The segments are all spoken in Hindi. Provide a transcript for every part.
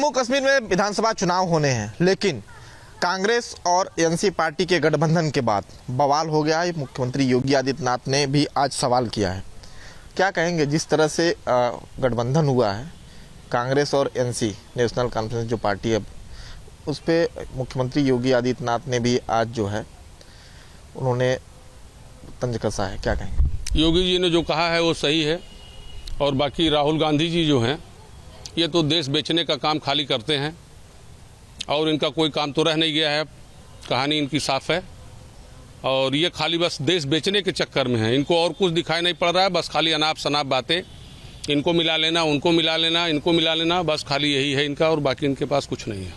जम्मू कश्मीर में विधानसभा चुनाव होने हैं, लेकिन कांग्रेस और एनसी पार्टी के गठबंधन के बाद बवाल हो गया है। मुख्यमंत्री योगी आदित्यनाथ ने भी आज सवाल किया है। क्या कहेंगे जिस तरह से गठबंधन हुआ है कांग्रेस और एनसी नेशनल कॉन्फ्रेंस जो पार्टी है, उस पर मुख्यमंत्री योगी आदित्यनाथ ने भी आज जो है उन्होंने तंज कसा है। क्या कहेंगे? योगी जी ने जो कहा है वो सही है, और बाकी राहुल गांधी जी जो हैं ये तो देश बेचने का काम खाली करते हैं, और इनका कोई काम तो रह नहीं गया है। कहानी इनकी साफ है, और ये खाली बस देश बेचने के चक्कर में है। इनको और कुछ दिखाई नहीं पड़ रहा है, बस खाली अनाप शनाप बातें, इनको मिला लेना, उनको मिला लेना, इनको मिला लेना, बस खाली यही है इनका, और बाकी इनके पास कुछ नहीं है।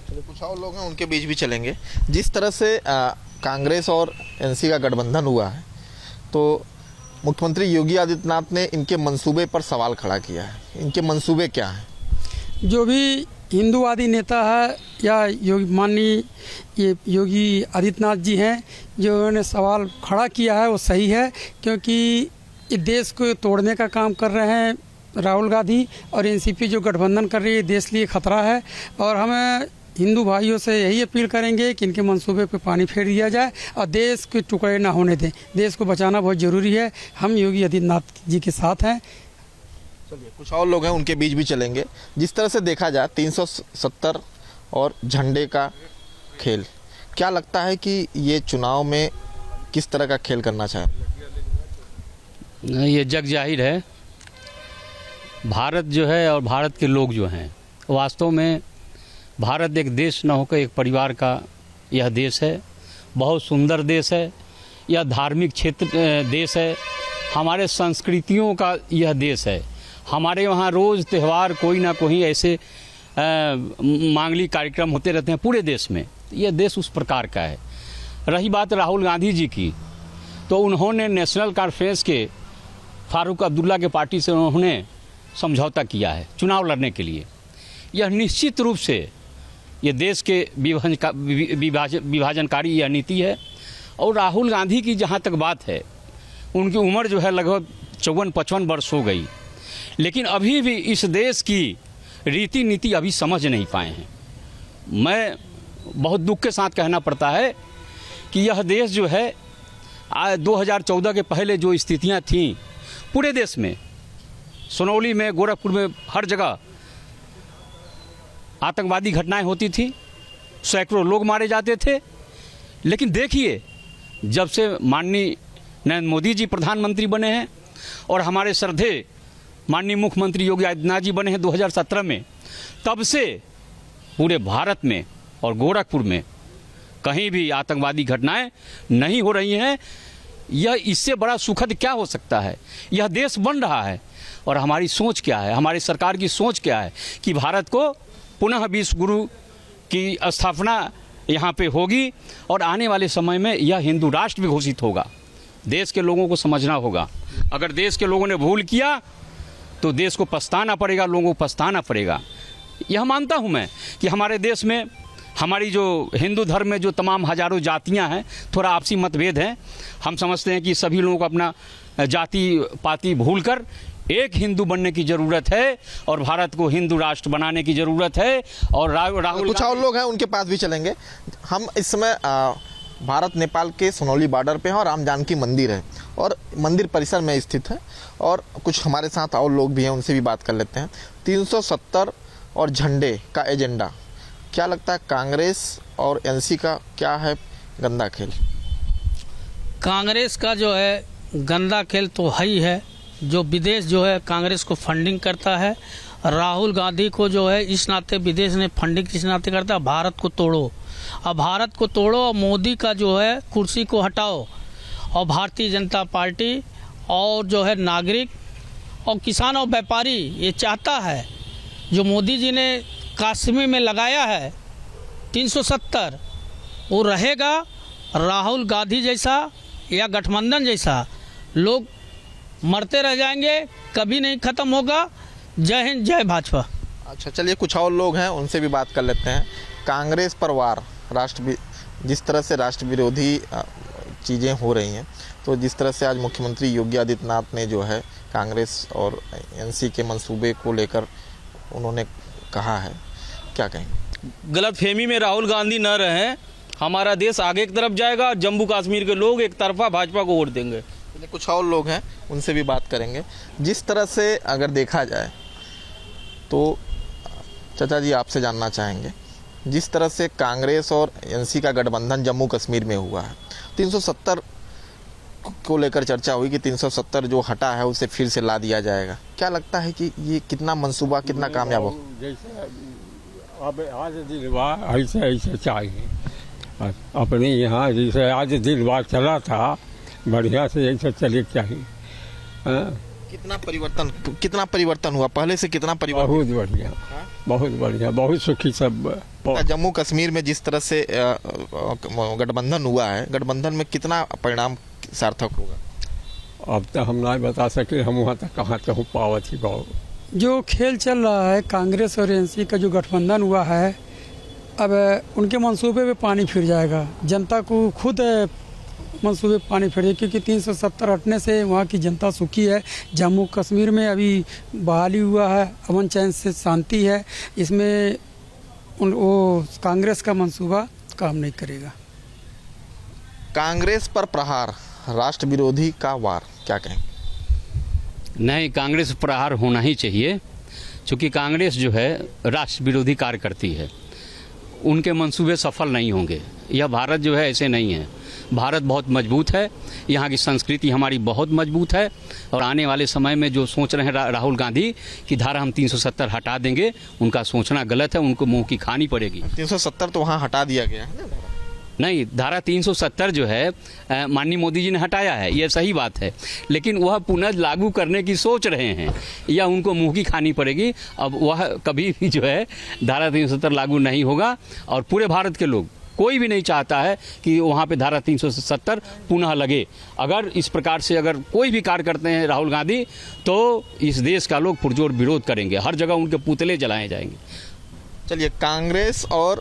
चलिए, कुछ और लोग हैं उनके बीच भी चलेंगे। जिस तरह से कांग्रेस और एनसी का गठबंधन हुआ है, तो मुख्यमंत्री योगी आदित्यनाथ ने इनके मंसूबे पर सवाल खड़ा किया है। इनके मंसूबे क्या हैं? जो भी हिंदूवादी नेता है या माननीय ये योगी आदित्यनाथ जी हैं, जो उन्होंने सवाल खड़ा किया है वो सही है, क्योंकि ये देश को तोड़ने का काम कर रहे हैं राहुल गांधी, और एनसीपी जो गठबंधन कर रही है देश लिए खतरा है। और हमें हिंदू भाइयों से यही अपील करेंगे कि इनके मंसूबे पे पानी फेर दिया जाए और देश के टुकड़े ना होने दें। देश को बचाना बहुत ज़रूरी है। हम योगी आदित्यनाथ जी के साथ हैं। चलिए, कुछ और लोग हैं उनके बीच भी चलेंगे। जिस तरह से देखा जाए 370 और झंडे का खेल, क्या लगता है कि ये चुनाव में किस तरह का खेल करना चाहे? ये जग जाहिर है, भारत जो है और भारत के लोग जो हैं, वास्तव में भारत एक देश न होकर एक परिवार का यह देश है। बहुत सुंदर देश है, यह धार्मिक क्षेत्र देश है, हमारे संस्कृतियों का यह देश है। हमारे वहाँ रोज़ त्यौहार कोई ना कोई ऐसे मांगलिक कार्यक्रम होते रहते हैं पूरे देश में। यह देश उस प्रकार का है। रही बात राहुल गांधी जी की, तो उन्होंने नेशनल कॉन्फ्रेंस के फारूक अब्दुल्ला के पार्टी से उन्होंने समझौता किया है चुनाव लड़ने के लिए। यह निश्चित रूप से ये देश के विभाजनकारी यह नीति है। और राहुल गांधी की जहाँ तक बात है, उनकी उम्र जो है लगभग 54-55 वर्ष हो गई, लेकिन अभी भी इस देश की रीति नीति अभी समझ नहीं पाए हैं। मैं बहुत दुख के साथ कहना पड़ता है कि यह देश जो है 2014 के पहले जो स्थितियां थीं पूरे देश में, सोनौली में, गोरखपुर में, हर जगह आतंकवादी घटनाएं होती थी, सैकड़ों लोग मारे जाते थे। लेकिन देखिए, जब से माननीय नरेंद्र मोदी जी प्रधानमंत्री बने हैं और हमारे श्रद्धेय माननीय मुख्यमंत्री योगी आदित्यनाथ जी बने हैं 2017 में, तब से पूरे भारत में और गोरखपुर में कहीं भी आतंकवादी घटनाएं नहीं हो रही हैं। यह इससे बड़ा सुखद क्या हो सकता है? यह देश बन रहा है, और हमारी सोच क्या है, हमारी सरकार की सोच क्या है कि भारत को पुनः विश्व गुरु की स्थापना यहाँ पे होगी, और आने वाले समय में यह हिंदू राष्ट्र भी घोषित होगा। देश के लोगों को समझना होगा। अगर देश के लोगों ने भूल किया तो देश को पछताना पड़ेगा, लोगों को पछताना पड़ेगा। यह मानता हूँ मैं कि हमारे देश में, हमारी जो हिंदू धर्म में जो तमाम हजारों जातियाँ हैं, थोड़ा आपसी मतभेद हैं। हम समझते हैं कि सभी लोगों को अपना जाति पाति भूलकर एक हिंदू बनने की ज़रूरत है, और भारत को हिंदू राष्ट्र बनाने की ज़रूरत है। और राहुल कुछ और लोग हैं उनके पास भी चलेंगे। हम इस समय भारत नेपाल के सोनौली बॉर्डर पे हैं, और राम जानकी मंदिर है और मंदिर परिसर में स्थित है, और कुछ हमारे साथ और लोग भी हैं, उनसे भी बात कर लेते हैं। 370 और झंडे का एजेंडा, क्या लगता है कांग्रेस और एनसी का क्या है गंदा खेल? कांग्रेस का जो है गंदा खेल तो है ही है। जो विदेश जो है कांग्रेस को फंडिंग करता है, राहुल गांधी को जो है इस नाते विदेश ने फंडिंग इस नाते करता है, भारत को तोड़ो, अब भारत को तोड़ो, और मोदी का जो है कुर्सी को हटाओ, और भारतीय जनता पार्टी और जो है नागरिक और किसान और व्यापारी ये चाहता है, जो मोदी जी ने कश्मीर में लगाया है 370, वो रहेगा। राहुल गांधी जैसा या गठबंधन जैसा लोग मरते रह जाएंगे, कभी नहीं खत्म होगा। जय हिंद, जय भाजपा। अच्छा, चलिए, कुछ और लोग हैं उनसे भी बात कर लेते हैं। कांग्रेस पर वार, जिस तरह से राष्ट्र विरोधी चीज़ें हो रही हैं, तो जिस तरह से आज मुख्यमंत्री योगी आदित्यनाथ ने जो है कांग्रेस और एनसी के मंसूबे को लेकर उन्होंने कहा है, क्या कहेंगे? गलतफहमी में राहुल गांधी न रहें, हमारा देश आगे की तरफ जाएगा। जम्मू कश्मीर के लोग एक तरफा भाजपा को वोट देंगे। कुछ और लोग हैं, उनसे भी बात करेंगे। जिस तरह से अगर देखा जाए तो चाचा जी आपसे जानना चाहेंगे, जिस तरह से कांग्रेस और एनसी का गठबंधन जम्मू कश्मीर में हुआ है, 370 को लेकर चर्चा हुई कि 370 जो हटा है उसे फिर से ला दिया जाएगा। क्या लगता है कि ये कितना मंसूबा कितना कामयाब हो? जैसे अब आज दिलवा ऐसे ऐसे चाहिए अपने यहाँ, जैसे आज दिलवा चला था बढ़िया से ऐसे चले चाहिए। कितना परिवर्तन हुआ पहले से? कितना परिवर्तन? बहुत बढ़िया, बहुत बढ़िया, बहुत सुखी सब। जम्मू कश्मीर में जिस तरह से गठबंधन हुआ है, गठबंधन में कितना परिणाम सार्थक होगा? अब तो हम नहीं बता सके, हम वहाँ तक कहाँ तक पावत ही गाँव। जो खेल चल रहा है कांग्रेस और एनसी का जो गठबंधन हुआ है, अब उनके मंसूबे पे पानी फिर जाएगा। जनता को खुद मंसूबे पानी फिर जाएगा, क्योंकि 370 हटने से वहाँ की जनता सुखी है। जम्मू कश्मीर में अभी बहाली हुआ है, अमन चैन से शांति है। इसमें वो कांग्रेस का मंसूबा काम नहीं करेगा। कांग्रेस पर प्रहार, राष्ट्र विरोधी का वार, क्या कहें? नहीं, कांग्रेस प्रहार होना ही चाहिए, क्योंकि कांग्रेस जो है राष्ट्र विरोधी कार्य करती है। उनके मंसूबे सफल नहीं होंगे। यह भारत जो है ऐसे नहीं है। भारत बहुत मजबूत है, यहाँ की संस्कृति हमारी बहुत मजबूत है। और आने वाले समय में जो सोच रहे हैं राहुल गांधी कि धारा हम 370 हटा देंगे, उनका सोचना गलत है। उनको मुंह की खानी पड़ेगी। 370 तो वहाँ हटा दिया गया है। नहीं, धारा 370 जो है माननीय मोदी जी ने हटाया है, यह सही बात है, लेकिन वह पुनः लागू करने की सोच रहे हैं, या उनको मुंह की खानी पड़ेगी। अब वह कभी भी जो है धारा 370 लागू नहीं होगा। और पूरे भारत के लोग, कोई भी नहीं चाहता है कि वहाँ पे धारा 370 पुनः लगे। अगर इस प्रकार से अगर कोई भी कार्य करते हैं राहुल गांधी, तो इस देश का लोग पुरजोर विरोध करेंगे। हर जगह उनके पुतले जलाए जाएंगे। चलिए, कांग्रेस और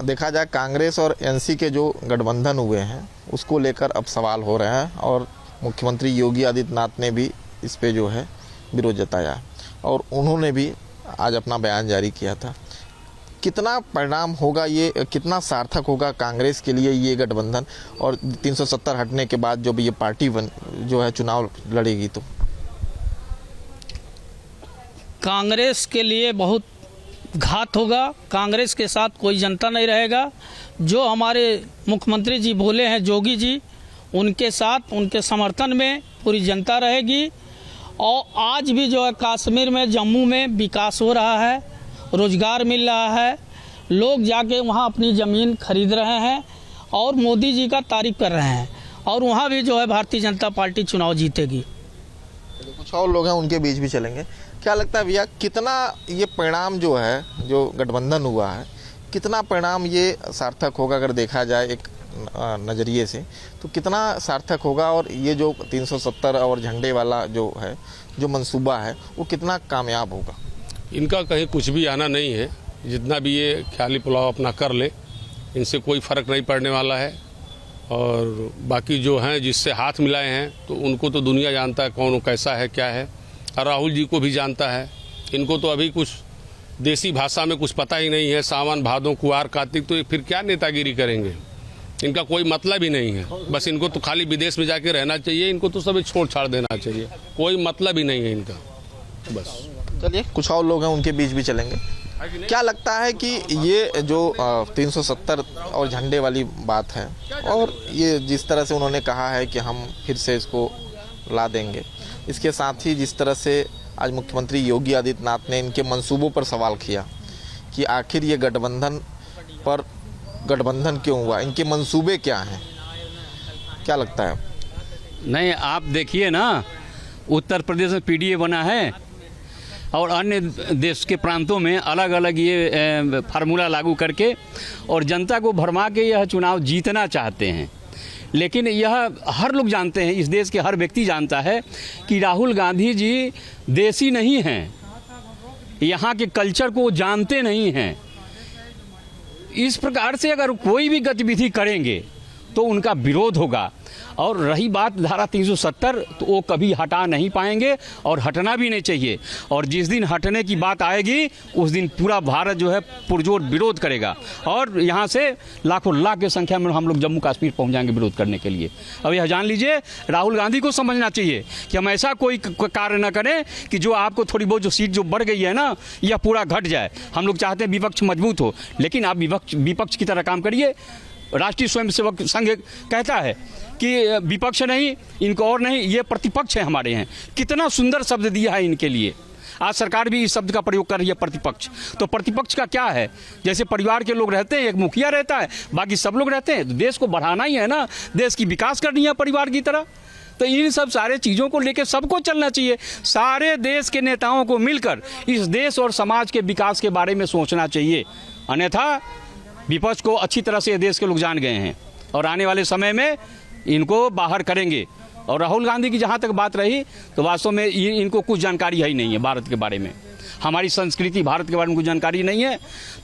देखा जाए कांग्रेस और एनसी के जो गठबंधन हुए हैं उसको लेकर अब सवाल हो रहे हैं, और मुख्यमंत्री योगी आदित्यनाथ ने भी इस पे जो है विरोध जताया, और उन्होंने भी आज अपना बयान जारी किया था। कितना परिणाम होगा ये, कितना सार्थक होगा कांग्रेस के लिए ये गठबंधन, और 370 हटने के बाद जो भी ये पार्टी जो है चुनाव लड़ेगी? तो कांग्रेस के लिए बहुत घात होगा। कांग्रेस के साथ कोई जनता नहीं रहेगा। जो हमारे मुख्यमंत्री जी बोले हैं, योगी जी, उनके साथ, उनके समर्थन में पूरी जनता रहेगी। और आज भी जो है कश्मीर में, जम्मू में विकास हो रहा है, रोजगार मिल रहा है, लोग जाके वहाँ अपनी ज़मीन खरीद रहे हैं और मोदी जी का तारीफ कर रहे हैं। और वहाँ भी जो है भारतीय जनता पार्टी चुनाव जीतेगी। कुछ और लोग हैं, उनके बीच भी चलेंगे। क्या लगता है भैया, कितना ये परिणाम जो है, जो गठबंधन हुआ है, कितना परिणाम ये सार्थक होगा? अगर देखा जाए एक नज़रिए से, तो कितना सार्थक होगा? और ये जो 370 और झंडे वाला जो है, जो मंसूबा है, वो कितना कामयाब होगा? इनका कहीं कुछ भी आना नहीं है। जितना भी ये ख्याली पुलाव अपना कर ले, इनसे कोई फ़र्क नहीं पड़ने वाला है। और बाकी जो हैं जिससे हाथ मिलाए हैं, तो उनको तो दुनिया जानता है कौन कैसा है क्या है, और राहुल जी को भी जानता है। इनको तो अभी कुछ देसी भाषा में कुछ पता ही नहीं है। सावन भादों कुआर कार्तिक, तो फिर क्या नेतागिरी करेंगे? इनका कोई मतलब ही नहीं है। बस इनको तो खाली विदेश में जाके रहना चाहिए। इनको तो सब छोड़ छाड़ देना चाहिए। कोई मतलब ही नहीं है इनका, बस। चलिए, कुछ और लोग हैं, उनके बीच भी चलेंगे। क्या लगता है कि ये जो 370 और झंडे वाली बात है, और ये जिस तरह से उन्होंने कहा है कि हम फिर से इसको ला देंगे, इसके साथ ही जिस तरह से आज मुख्यमंत्री योगी आदित्यनाथ ने इनके मंसूबों पर सवाल किया कि आखिर ये गठबंधन क्यों हुआ, इनके मंसूबे क्या हैं, क्या लगता है? नहीं, आप देखिए ना, उत्तर प्रदेश में पीडीए बना है और अन्य देश के प्रांतों में अलग अलग ये फार्मूला लागू करके और जनता को भरमा के यह चुनाव जीतना चाहते हैं। लेकिन यह हर लोग जानते हैं, इस देश के हर व्यक्ति जानता है कि राहुल गांधी जी देसी नहीं हैं, यहाँ के कल्चर को जानते नहीं हैं। इस प्रकार से अगर कोई भी गतिविधि करेंगे तो उनका विरोध होगा। और रही बात धारा 370, तो वो कभी हटा नहीं पाएंगे और हटना भी नहीं चाहिए। और जिस दिन हटने की बात आएगी उस दिन पूरा भारत जो है पुरजोर विरोध करेगा और यहाँ से लाखों लाख की संख्या में हम लोग जम्मू कश्मीर पहुँच जाएंगे विरोध करने के लिए। अब यह जान लीजिए, राहुल गांधी को समझना चाहिए कि हम ऐसा कोई कार्य न करें कि जो आपको थोड़ी बहुत जो सीट जो बढ़ गई है ना, यह पूरा घट जाए। हम लोग चाहते हैं विपक्ष मजबूत हो, लेकिन आप विपक्ष की तरह काम करिए। राष्ट्रीय स्वयंसेवक संघ कहता है कि विपक्ष नहीं, इनको और नहीं, ये प्रतिपक्ष है हमारे यहाँ। कितना सुंदर शब्द दिया है इनके लिए। आज सरकार भी इस शब्द का प्रयोग कर रही है, प्रतिपक्ष। तो प्रतिपक्ष का क्या है, जैसे परिवार के लोग रहते हैं, एक मुखिया रहता है, बाकी सब लोग रहते हैं। तो देश को बढ़ाना ही है ना, देश की विकास करनी है परिवार की तरह। तो इन सब सारे चीज़ों को लेकर सबको चलना चाहिए। सारे देश के नेताओं को मिलकर इस देश और समाज के विकास के बारे में सोचना चाहिए। अन्यथा विपक्ष को अच्छी तरह से देश के लोग जान गए हैं और आने वाले समय में इनको बाहर करेंगे। और राहुल गांधी की जहाँ तक बात रही, तो वास्तव में इनको कुछ जानकारी है ही नहीं है भारत के बारे में। हमारी संस्कृति, भारत के बारे में कुछ जानकारी नहीं है।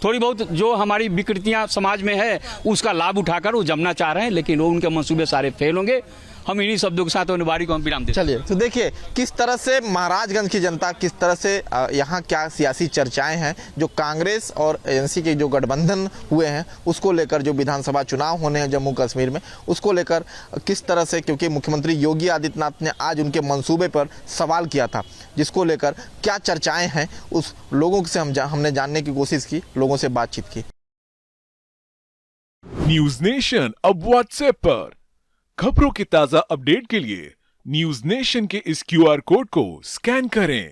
थोड़ी बहुत जो हमारी विकृतियाँ समाज में है उसका लाभ उठाकर वो जमना चाह रहे हैं, लेकिन वो उनके मंसूबे सारे फेल होंगे। हम इन्हीं शब्दों के साथ उन्हें बारी को हम विराम देते हैं। चलिए, तो देखिए किस तरह से महाराजगंज की जनता, किस तरह से यहाँ क्या सियासी चर्चाएं हैं जो कांग्रेस और एजेंसी के जो गठबंधन हुए हैं उसको लेकर, जो विधानसभा चुनाव होने हैं जम्मू कश्मीर में उसको लेकर किस तरह से, क्योंकि मुख्यमंत्री योगी आदित्यनाथ ने आज उनके मंसूबे पर सवाल किया था, जिसको लेकर क्या चर्चाएं हैं उस लोगों से हमने जानने की कोशिश की, लोगों से बातचीत की। न्यूज नेशन अब व्हाट्सएप पर खबरों के ताजा अपडेट के लिए न्यूज नेशन के इस QR कोड को स्कैन करें।